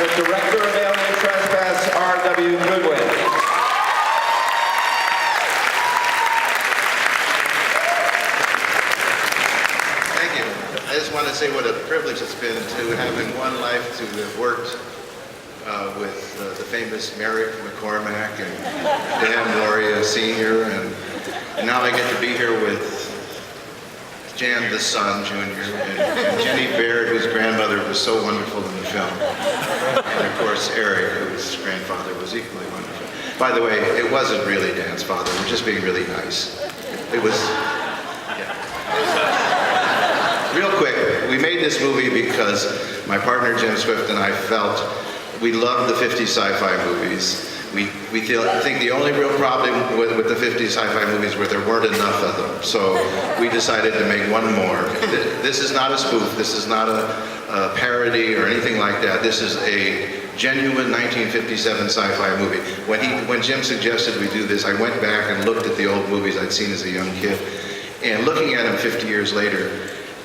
the director of AlienTrespass, R.W. Goodwin. Thank you. I just want to say what a privilege it's been to have in one life to have worked with the famous Merrick McCormack and Dan Lauria Sr. And now I get to be here with Jan the Son Jr. and Jenny Baird, whose grandmother was so wonderful in the film. And of course Eric, whose grandfather was equally wonderful. By the way, it wasn't really Dan's father, we're just being really nice. It was, yeah. Real quick, we made this movie because my partner Jim Swift and I felt we loved the 50s sci-fi movies. I think the only real problem with the 50s sci-fi movies were there weren't enough of them. So we decided to make one more. This is not a spoof. This is not a parody or anything like that. This is a genuine 1957 sci-fi movie. When Jim suggested we do this, I went back and looked at the old movies I'd seen as a young kid. And looking at them 50 years later,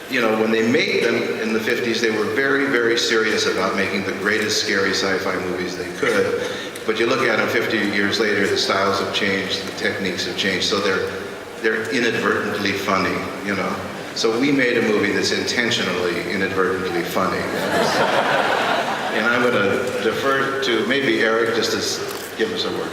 you know, when they made them in the 50s, they were very, very serious about making the greatest scary sci-fi movies they could. But you look at them 50 years later, the styles have changed, the techniques have changed, so they're inadvertently funny, you know. So we made a movie that's intentionally inadvertently funny. And I'm going to defer to maybe Eric just to give us a word.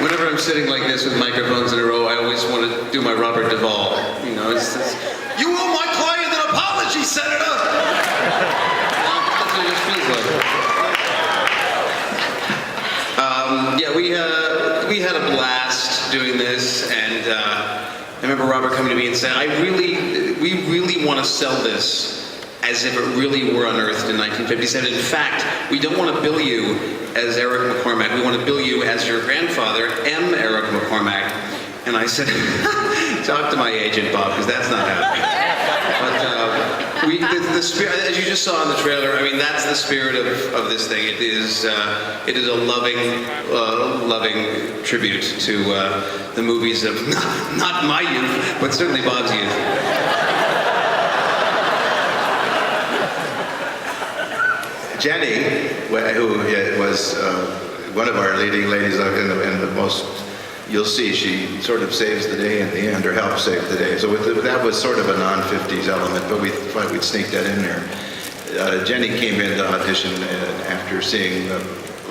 Whenever I'm sitting like this with microphones in a row, I always want to do my Robert Duvall. You know, it's you owe my client an apology, Senator! That's what it just feels like. Yeah, we had a blast doing this, and I remember Robert coming to me and saying, we really want to sell this as if it really were unearthed in 1957. In fact, we don't want to bill you as Eric McCormack. We want to bill you as your grandfather, M. Eric McCormack. And I said, talk to my agent, Bob, because that's not happening. But the spirit, as you just saw in the trailer, I mean, that's the spirit of this thing. It is a loving tribute to the movies of not my youth, but certainly Bob's youth. Jenny, who was one of our leading ladies in the most, you'll see, she sort of saves the day in the end, or helps save the day. So that was sort of a non-50s element, but we thought we'd sneak that in there. Jenny came in to audition, and after seeing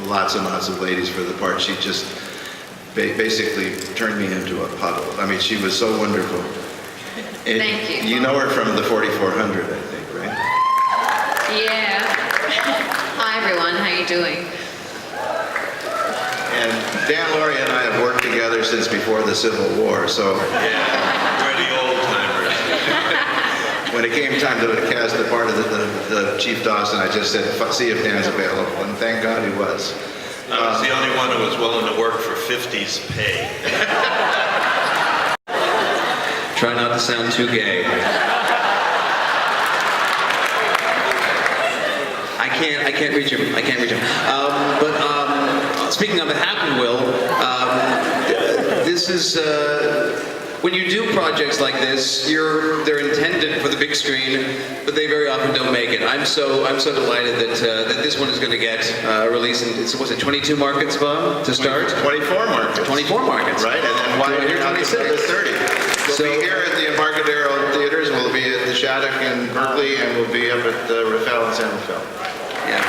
lots and lots of ladies for the part, she just basically turned me into a puddle. I mean, she was so wonderful. And thank you. You know her from the 4400, I think, right? Yeah. Hi everyone, how you doing? And Dan Lauria and I have worked together since before the Civil War, so yeah, we're the old timers. When it came time to cast the part of the Chief Dawson, I just said, see if Dan's available, and thank God he was. I was the only one who was willing to work for 50s pay. Try not to sound too gay. I can't reach him. I can't reach him. But speaking on behalf of Will, this is when you do projects like this, they're intended for the big screen, but they very often don't make it. I'm so delighted that this one is going to get released in, was it 22 markets, Bob, to start? 24 markets. 24 markets. Right, and then why here 26? 30. We'll be here at the Embarcadero Theaters, we'll be at the Shattuck in Berkeley, and we'll be up at the Rafael in San Rafael. Yeah.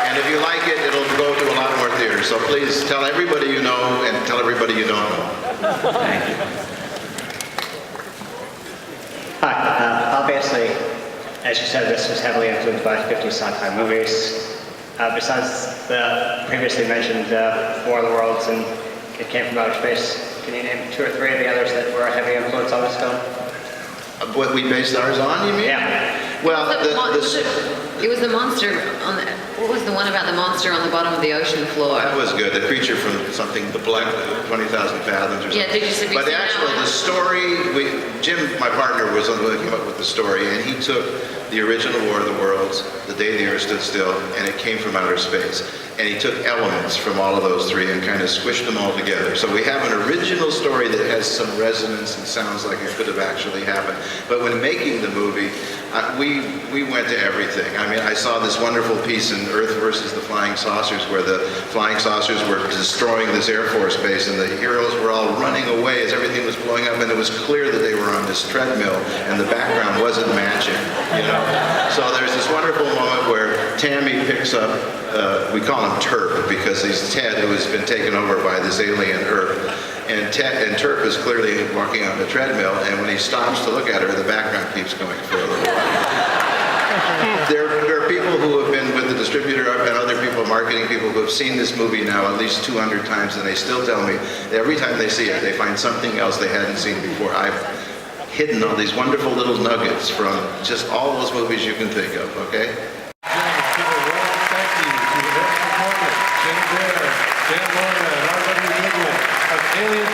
And if you like it, it'll go to a lot more theaters. So please tell everybody you know and tell everybody you don't know. Thank you. Hi. Obviously, as you said, this was heavily influenced by 50s sci-fi movies. Besides the previously mentioned War of the Worlds and It Came From Outer Space, can you name 2 or 3 of the others that were a heavy influence on this film? What we based ours on, you mean? Yeah. Well, It was the monster on the, what was the one about the monster on the bottom of the ocean floor? that was good. The creature from something, the black 20,000 fathoms or something. Yeah, did you see But that actually, one? the story, Jim, my partner, was the one who came up with the story, and he took the original War of the Worlds, The Day the Earth Stood Still, and It Came From Outer Space. and he took elements from all of those three and kind of squished them all together. So we have an original story that has some resonance and sounds like it could have actually happened. But when making the movie, we went to everything. I mean, I saw this wonderful piece in Earth versus the Flying Saucers where the flying saucers were destroying this Air Force base and the heroes were all running away as everything was blowing up, and it was clear that they were on this treadmill and the background wasn't matching, you know. So there's this wonderful moment where Tammy picks up, we call him Terp because he's Ted who has been taken over by this alien Earth. And Terp is clearly walking on the treadmill, and when he stops to look at her, the background keeps going for a little while. There are people who have been with the distributor and other people, marketing people, who have seen this movie now at least 200 times, and they still tell me that every time they see it, they find something else they hadn't seen before. I've hidden all these wonderful little nuggets from just all those movies you can think of, okay? Thank you to Eric McCormick, Jane Bear, Dan Lorna, and R.W. Goodwin of Alien